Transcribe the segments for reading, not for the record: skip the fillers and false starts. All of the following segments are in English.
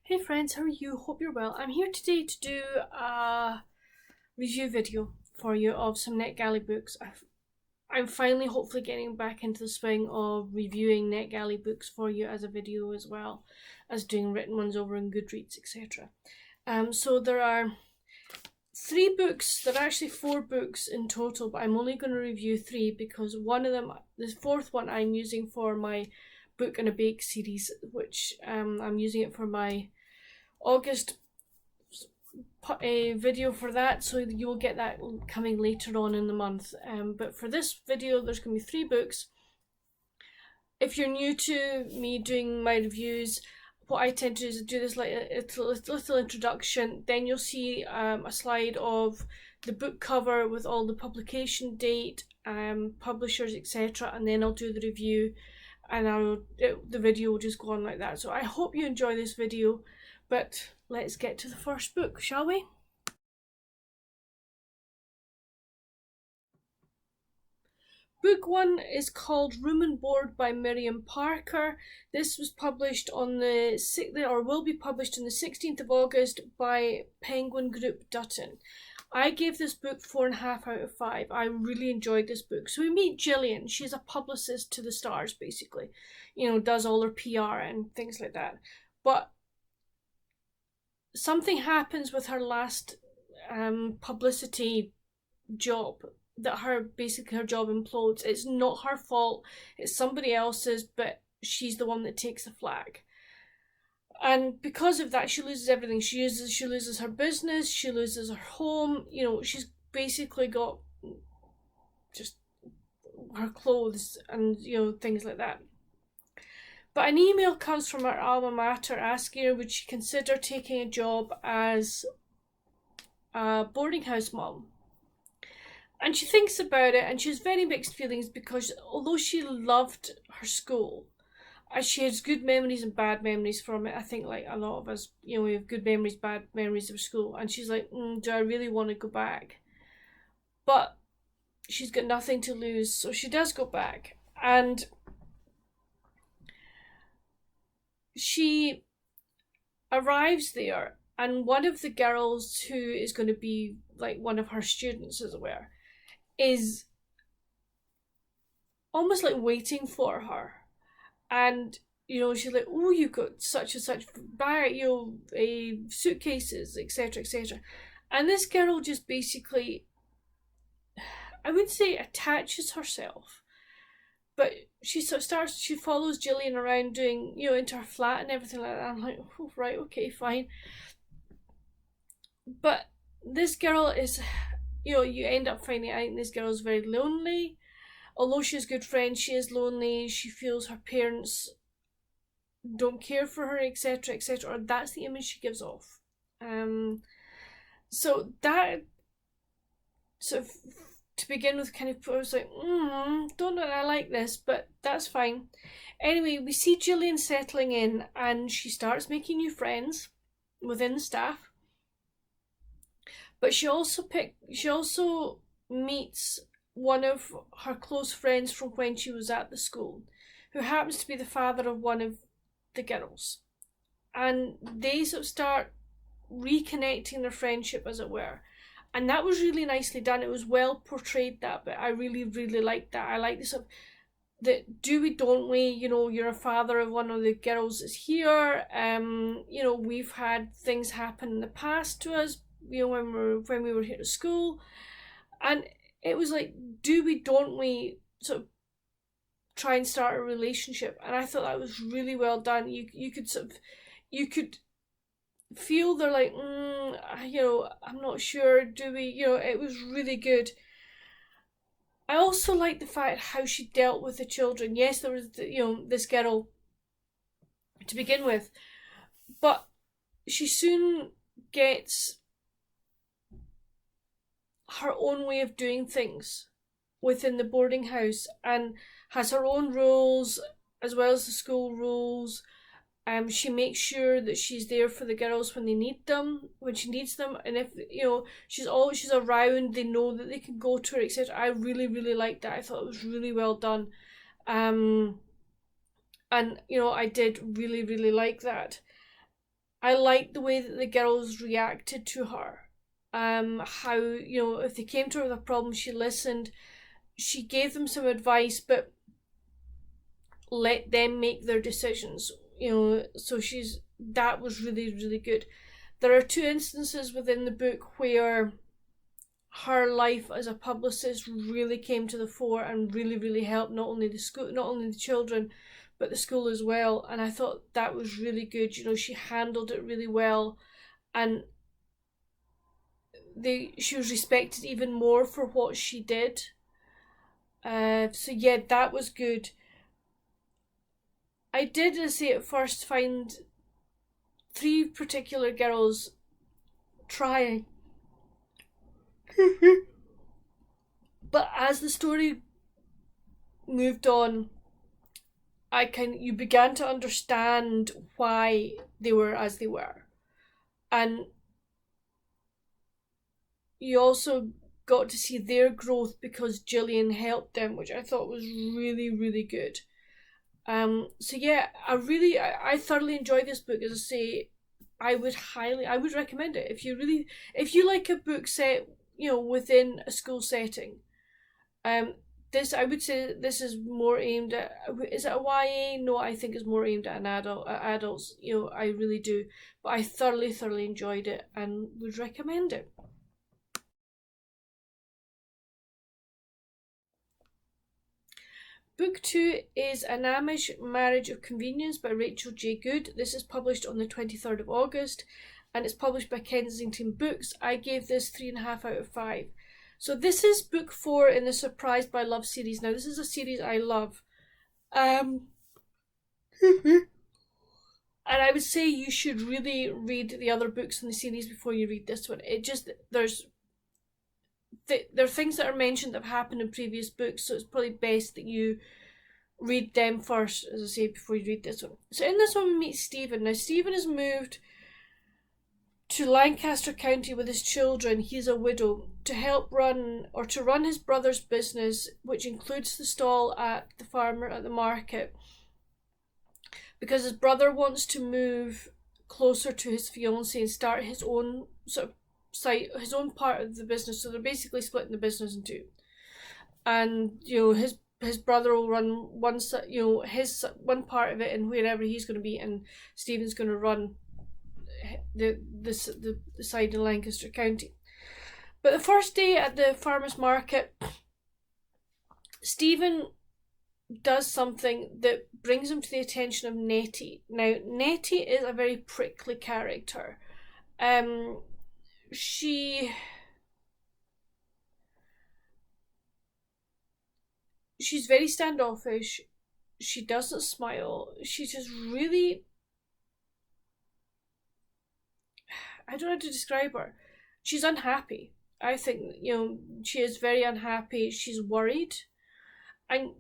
Hey friends, how are you? Hope you're well. I'm here today to do a review video for you of some Netgalley books. I'm finally hopefully getting back into the swing of reviewing Netgalley books for you as a video as well as doing written ones over on Goodreads, etc. So there are 3 books, there are actually 4 books in total, but I'm only going to review 3 because one of them, the 4th one, I'm using for my book and a bake series, which I'm using it for my August a video for that, so you'll get that coming later on in the month. But for this video, there's going to be 3 books. If you're new to me doing my reviews, what I tend to do is do this like a little introduction, then you'll see a slide of the book cover with all the publication date, publishers, etc., and then I'll do the review, and the video will just go on like that. So I hope you enjoy this video, but let's get to the first book, shall we? Book 1 is called Room and Board by Miriam Parker. This was published on the 6th, or will be published on the 16th of August by Penguin Group Dutton. I gave this book 4.5 out of 5. I really enjoyed this book. So we meet Gillian. She's a publicist to the stars, basically. You know, does all her PR and things like that. But something happens with her last publicity job that her job implodes. It's not her fault, it's somebody else's, but she's the one that takes the flak. And because of that, she loses everything. She loses her business, she loses her home, you know, she's basically got just her clothes and, you know, things like that. But an email comes from her alma mater asking her would she consider taking a job as a boarding house mom. And she thinks about it, and she has very mixed feelings because although she loved her school, she has good memories and bad memories from it. I think like a lot of us, you know, we have good memories, bad memories of school. And she's like, do I really want to go back? But she's got nothing to lose, so she does go back. And she arrives there, and one of the girls who is going to be like one of her students, as it were, is almost like waiting for her. And you know, she's like, oh, you've got such and such bag, you know, suitcases, etc., etc. And this girl just basically, I wouldn't say attaches herself, but she sort of starts, she follows Gillian around doing, you know, into her flat and everything like that. I'm like, oh, right, okay, fine. But this girl is, you know, you end up finding out this girl is very lonely. Although she has good friends, she is lonely. She feels her parents don't care for her, etc., etc. Or that's the image she gives off. So that sort of, to begin with, kind of, I was like, don't know that I like this, but that's fine. Anyway, we see Gillian settling in, and she starts making new friends within the staff. But she also meets one of her close friends from when she was at the school, who happens to be the father of one of the girls. And they sort of start reconnecting their friendship, as it were. And that was really nicely done. It was well portrayed, that bit. I really, really liked that. I like this sort of, that do we, don't we, you know, you're a father of one of the girls that's here. You know, we've had things happen in the past to us, you know, when we were here at school. And it was like, do we, don't we, sort of try and start a relationship. And I thought that was really well done. You could sort of, you could feel they're like, you know, I'm not sure, do we, you know, it was really good. I also liked the fact how she dealt with the children. Yes, there was, you know, this girl to begin with, but she soon gets her own way of doing things within the boarding house and has her own rules as well as the school rules. She makes sure that she's there for the girls when they need them, when she needs them, and if, you know, she's around, they know that they can go to her, etc. I really, really liked that. I thought it was really well done. And you know, I did really, really like that. I liked the way that the girls reacted to her. How, you know, if they came to her with a problem, she listened, she gave them some advice, but let them make their decisions, you know. So that was really, really good. There are two instances within the book where her life as a publicist really came to the fore and really, really helped not only the school, not only the children, but the school as well. And I thought that was really good. You know, she handled it really well, and she was respected even more for what she did. So yeah, that was good. I did, as I say, at first find three particular girls trying. But as the story moved on, you began to understand why they were as they were. And you also got to see their growth because Gillian helped them, which I thought was really, really good. So yeah, I thoroughly enjoyed this book. As I say, I would recommend it if you like a book set, you know, within a school setting. I would say this is more aimed at. Is it a YA? No, I think it's more aimed at adults. You know, I really do. But I thoroughly enjoyed it and would recommend it. Book 2 is An Amish Marriage of Convenience by Rachel J. Good. This is published on the 23rd of August and it's published by Kensington Books. I gave this 3.5 out of 5. So this is book 4 in the Surprised by Love series. Now this is a series I love. And I would say you should really read the other books in the series before you read this one. There are things that are mentioned that have happened in previous books, so it's probably best that you read them first, as I say, before you read this one. So in this one we meet Stephen. Now Stephen has moved to Lancaster County with his children. He's a widow, to run his brother's business, which includes the stall at the market, because his brother wants to move closer to his fiancée and start his own sort of his own part of the business. So they're basically splitting the business in two, and you know, his brother will run one part of it and wherever he's going to be, and Stephen's going to run the side in Lancaster County. But the first day at the farmers market, Stephen does something that brings him to the attention of Nettie. Now Nettie is a very prickly character. She's very standoffish. She doesn't smile. She's just really, I don't know how to describe her. She's unhappy. I think, you know, she is very unhappy. She's worried. And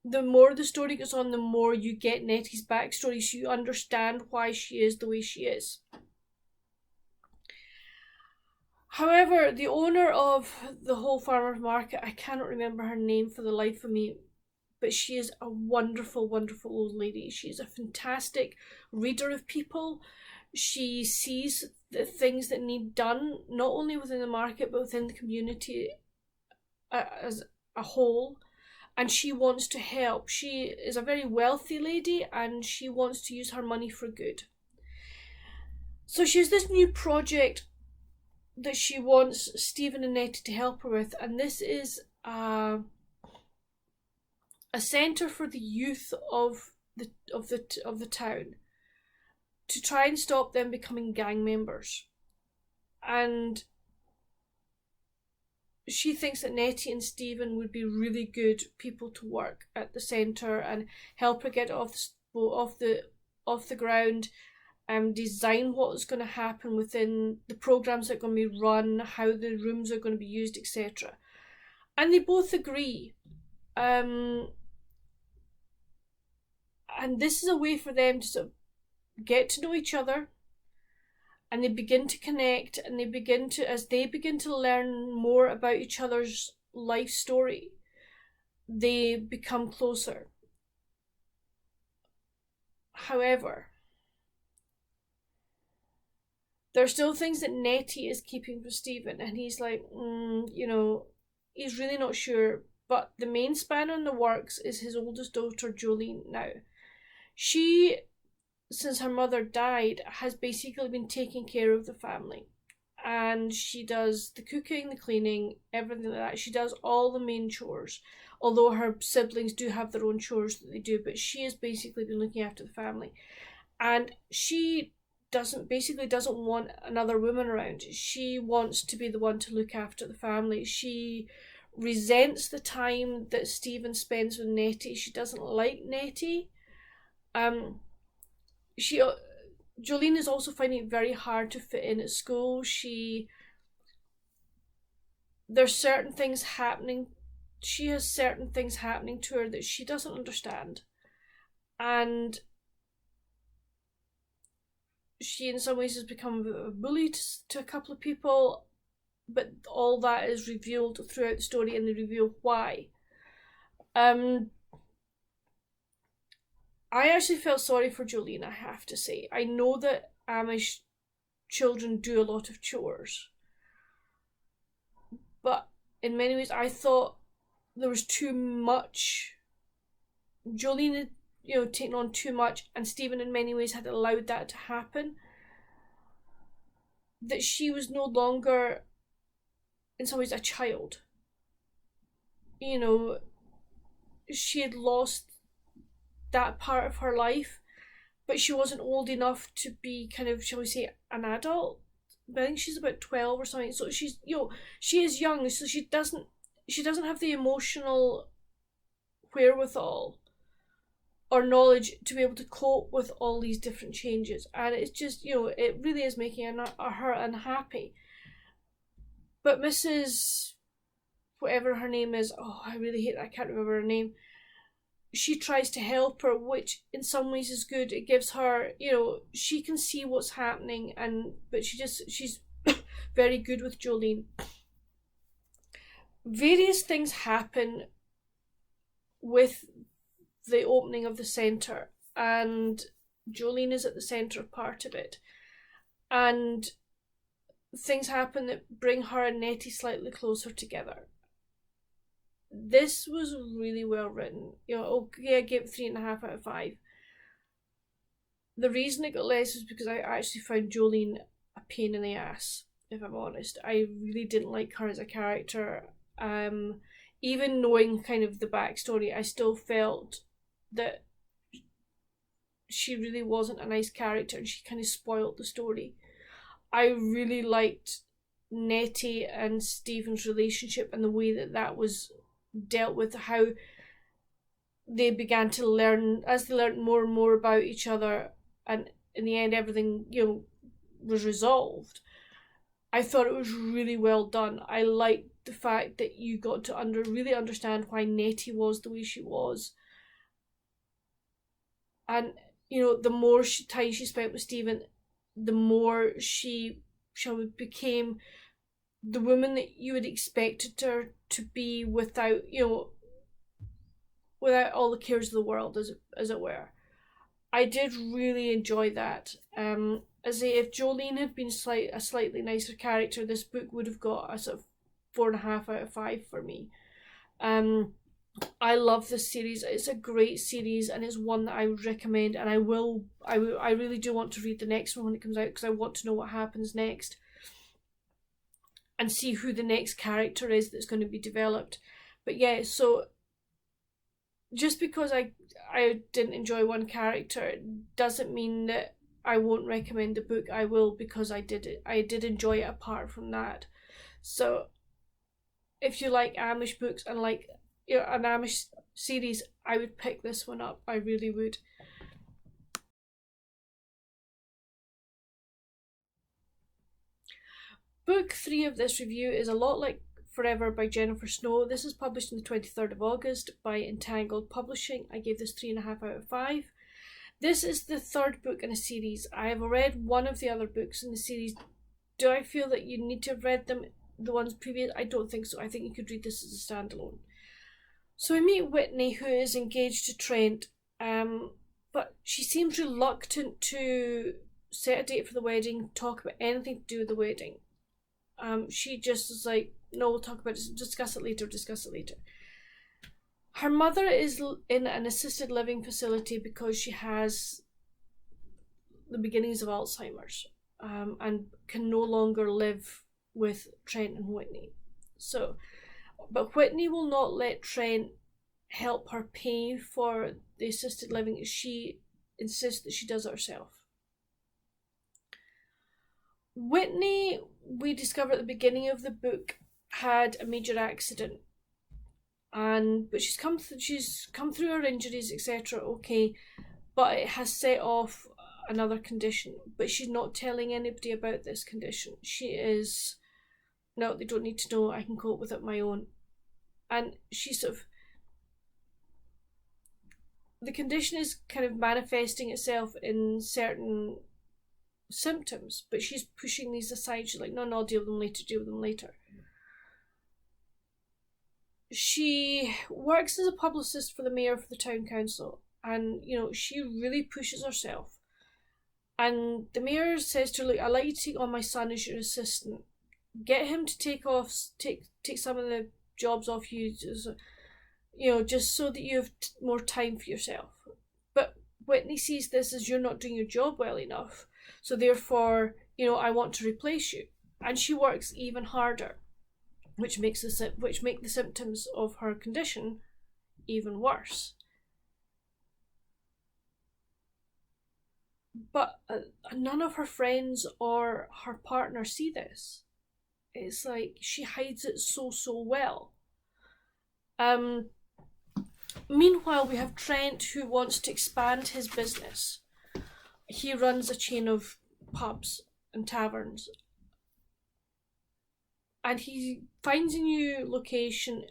the more the story goes on, the more you get Nettie's backstory, so you understand why she is the way she is. However, the owner of the whole farmer's market, I cannot remember her name for the life of me, but she is a wonderful, wonderful old lady. She's a fantastic reader of people. She sees the things that need done, not only within the market, but within the community as a whole. And she wants to help. She is a very wealthy lady and she wants to use her money for good. So she has this new project that she wants Stephen and Nettie to help her with, and this is a centre for the youth of the town, to try and stop them becoming gang members. And she thinks that Nettie and Stephen would be really good people to work at the centre and help her get off the ground, design what's going to happen within the programs that are going to be run, how the rooms are going to be used, etc. And they both agree. And this is a way for them to sort of get to know each other, and they begin to connect, and as they begin to learn more about each other's life story, they become closer. However, There are still things that Nettie is keeping from Stephen, and he's like, he's really not sure. But the main spanner in the works is his oldest daughter, Jolene, now. She, since her mother died, has basically been taking care of the family. And she does the cooking, the cleaning, everything like that. She does all the main chores. Although her siblings do have their own chores that they do, but she has basically been looking after the family. And she doesn't want another woman around. She wants to be the one to look after the family. She resents the time that Stephen spends with Nettie. She doesn't like Nettie. Jolene is also finding it very hard to fit in at school. There's certain things happening. She has certain things happening to her that she doesn't understand. And she in some ways has become a bully to a couple of people, but all that is revealed throughout the story, and they reveal why. I actually felt sorry for Jolene, I have to say. I know that Amish children do a lot of chores, but in many ways I thought there was too much. Jolene had, taken on too much, and Stephen in many ways had allowed that to happen. That she was no longer, in some ways, a child. She had lost that part of her life, but she wasn't old enough to be kind of, shall we say, an adult. But I think she's about 12 or something, so she's, she is young, so she doesn't have the emotional wherewithal or knowledge to be able to cope with all these different changes, and it's just, it really is making her unhappy. But Mrs. whatever her name is, I really hate that, I can't remember her name, she tries to help her, which in some ways is good. It gives her, she can see what's happening, but she's very good with Jolene. Various things happen with the opening of the centre, and Jolene is at the centre of part of it. And things happen that bring her and Nettie slightly closer together. This was really well written. I gave it 3.5 out of 5. The reason it got less is because I actually found Jolene a pain in the ass, if I'm honest. I really didn't like her as a character. Even knowing kind of the backstory, I still felt that she really wasn't a nice character, and she kind of spoiled the story. I really liked Nettie and Stephen's relationship and the way that was dealt with, how they began to learn, as they learned more and more about each other, and in the end everything was resolved. I thought it was really well done. I liked the fact that you got to really understand why Nettie was the way she was, and the more time she spent with Stephen, the more she became the woman that you had expected her to be, without all the cares of the world, as it were. I did really enjoy that. As if Jolene had been a slightly nicer character, this book would have got a sort of 4.5 out of 5 for me. I love this series. It's a great series, and it's one that I would recommend, and I really do want to read the next one when it comes out, because I want to know what happens next and see who the next character is that's going to be developed. But yeah, so just because I didn't enjoy one character doesn't mean that I won't recommend the book. I will, because I did enjoy it apart from that. So if you like Amish books and like an Amish series, I would pick this one up. I really would. Book 3 of this review is A Lot Like Forever by Jennifer Snow. This is published on the 23rd of August by Entangled Publishing. I gave this 3.5 out of 5. This is the third book in a series. I have read one of the other books in the series. Do I feel that you need to have read them, the ones previous? I don't think so. I think you could read this as a standalone. So we meet Whitney, who is engaged to Trent, but she seems reluctant to set a date for the wedding, talk about anything to do with the wedding. She just is like, no, we'll talk about it, discuss it later. Her mother is in an assisted living facility because she has the beginnings of Alzheimer's, and can no longer live with Trent and Whitney. So, but Whitney will not let Trent help her pay for the assisted living. She insists that she does it herself. Whitney, we discover at the beginning of the book, had a major accident, but she's come through her injuries, etc. Okay, but it has set off another condition. But she's not telling anybody about this condition. She is, no, they don't need to know. I can cope with it on my own. And she's sort of, the condition is kind of manifesting itself in certain symptoms, but she's pushing these aside. She's like, no, I'll deal with them later. She works as a publicist for the mayor for the town council, and she really pushes herself. And the mayor says to her, look, I'd like you to take on my son as your assistant. Get him to take some of the jobs off you, just so that you have more time for yourself. But Whitney sees this as, you're not doing your job well enough, so therefore, I want to replace you. And she works even harder, which make the symptoms of her condition even worse. But none of her friends or her partner see this. It's like she hides it so well. Meanwhile, we have Trent, who wants to expand his business. He runs a chain of pubs and taverns, and he finds a new location,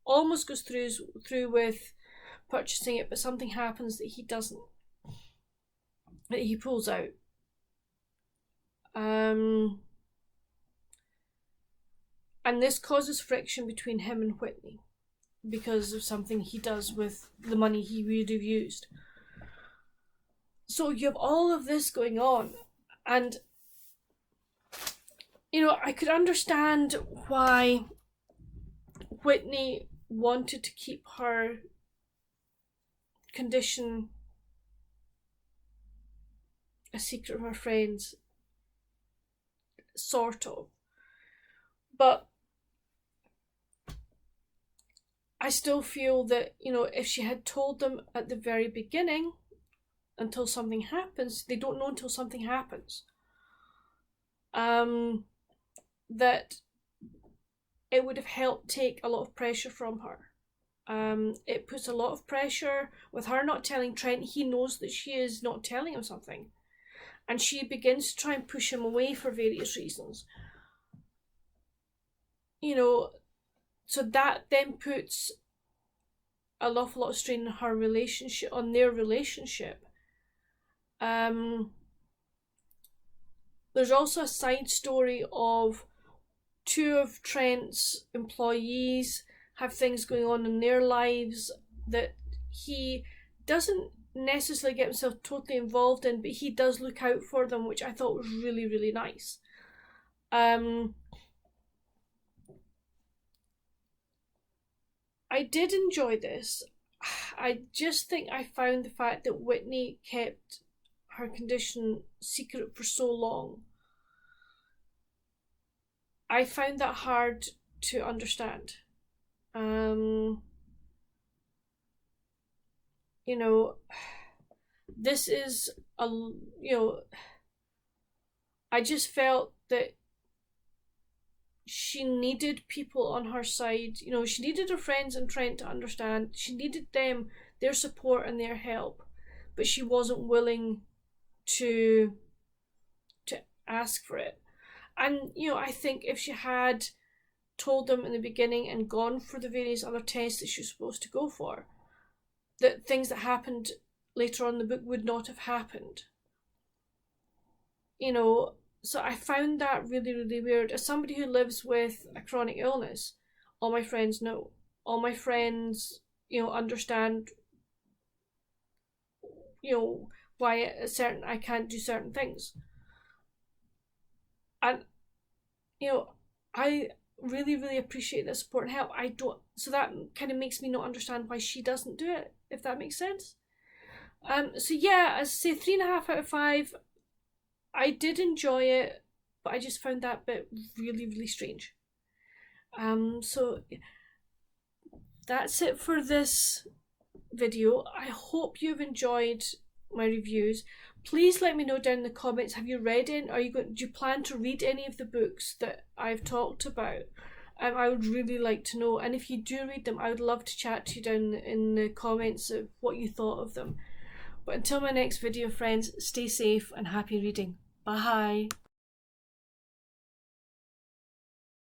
almost goes through with purchasing it, but something happens that he pulls out. And this causes friction between him and Whitney because of something he does with the money he would have used. So you have all of this going on, and I could understand why Whitney wanted to keep her condition a secret from her friends, sort of. But I still feel that, if she had told them at the very beginning, until something happens, they don't know until something happens, that it would have helped take a lot of pressure from her. It puts a lot of pressure with her not telling Trent. He knows that she is not telling him something, and she begins to try and push him away for various reasons. So that then puts an awful lot of strain on her relationship, on their relationship. There's also a side story of two of Trent's employees have things going on in their lives that he doesn't necessarily get himself totally involved in, but he does look out for them, which I thought was really, really nice. I did enjoy this. I just think I found the fact that Whitney kept her condition secret for so long, I found that hard to understand. This is I just felt that she needed people on her side. She needed her friends and Trent to understand. She needed them, their support and their help, but she wasn't willing to ask for it. And I think if she had told them in the beginning and gone for the various other tests that she was supposed to go for, that things that happened later on in the book would not have happened. So I found that really, really weird. As somebody who lives with a chronic illness, all my friends know. All my friends, understand, why I can't do certain things. And you know, I really appreciate the support and help. I don't, so that kind of makes me not understand why she doesn't do it, if that makes sense. So yeah, as I say, 3.5 out of 5. I did enjoy it, but I just found that bit really strange. So that's it for this video. I hope you've enjoyed my reviews. Please let me know down in the comments, have you read it? Do you plan to read any of the books that I've talked about? I would really like to know, and if you do read them, I would love to chat to you down in the comments of what you thought of them. But until my next video, friends, stay safe and happy reading. Bye.